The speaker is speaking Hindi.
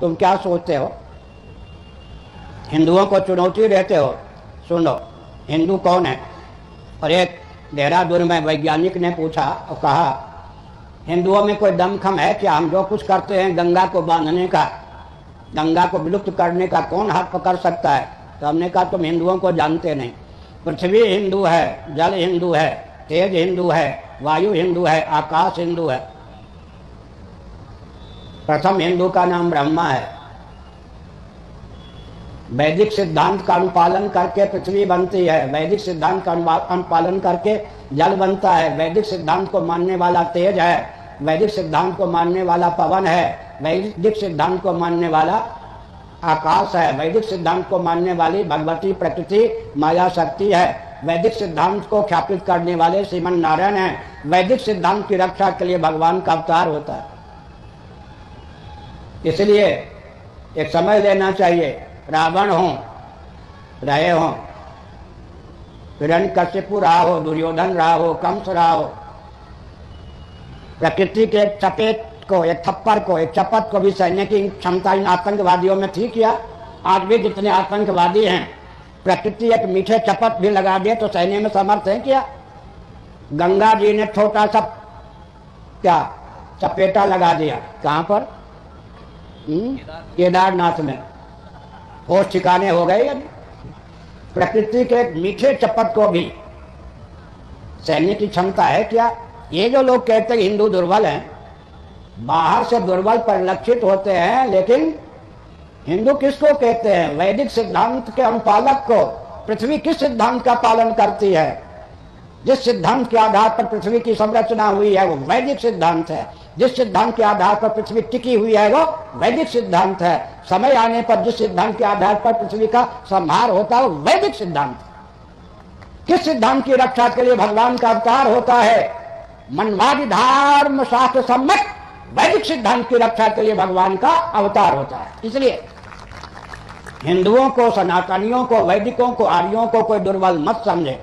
तुम क्या सोचते हो? हिंदुओं को चुनौती देते हो? सुनो, हिंदू कौन है? और एक देहरादून में वैज्ञानिक ने पूछा और कहा, हिंदुओं में कोई दमखम है क्या? हम जो कुछ करते हैं गंगा को बांधने का, गंगा को विलुप्त करने का, कौन हाथ पकड़ सकता है? तो हमने कहा तुम हिंदुओं को जानते नहीं। पृथ्वी हिंदू है, जल हिंदू है, तेज हिंदू है, वायु हिंदू है, आकाश हिंदू है। प्रथम हिंदू का नाम ब्रह्मा है। वैदिक सिद्धांत का अनुपालन करके पृथ्वी बनती है, वैदिक सिद्धांत का अनुपालन करके जल बनता है, वैदिक सिद्धांत को मानने वाला तेज है, वैदिक सिद्धांत को मानने वाला पवन है, वैदिक सिद्धांत को मानने वाला आकाश है, वैदिक सिद्धांत को मानने वाली भगवती प्रकृति माया शक्ति है, वैदिक सिद्धांत को ख्यापित करने वाले श्रीमन नारायण है। वैदिक सिद्धांत की रक्षा के लिए भगवान का अवतार होता है। इसलिए एक समझ लेना चाहिए, रावण हो, रहे हो, हिरण्यकशिपु रहा हो, दुर्योधन रहा हो, कंस रहा हो, प्रकृति के एक चपेट को, एक थप्पड़ को, एक चपत को भी सहने की क्षमता इन आतंकवादियों में थी क्या? आज भी जितने आतंकवादी हैं, प्रकृति एक मीठे चपत भी लगा दे तो सहने में समर्थ है क्या? गंगा जी ने छोटा सा क्या चपेटा लगा दिया, कहां पर? केदारनाथ में। होश ठिकाने हो गए। प्रकृति के एक मीठे चपत को भी सहने की क्षमता है क्या? ये जो लोग कहते हैं हिंदू दुर्बल हैं, बाहर से दुर्बल परिलक्षित होते हैं, लेकिन हिंदू किसको कहते हैं? वैदिक सिद्धांत के अनुपालक को। पृथ्वी किस सिद्धांत का पालन करती है? जिस सिद्धांत के आधार पर पृथ्वी की संरचना हुई है वो वैदिक सिद्धांत है। जिस सिद्धांत के आधार पर पृथ्वी टिकी हुई है वो वैदिक सिद्धांत है। समय आने पर जिस सिद्धांत के आधार पर पृथ्वी का संहार होता है वो वैदिक सिद्धांत है। किस सिद्धांत की रक्षा के लिए भगवान का अवतार होता है? मनवादी धर्म शास्त्र सम्मत वैदिक सिद्धांत की रक्षा के लिए भगवान का अवतार होता है। इसलिए हिंदुओं को, सनातनियों को, वैदिकों को, आर्यों को कोई दुर्बल मत समझे।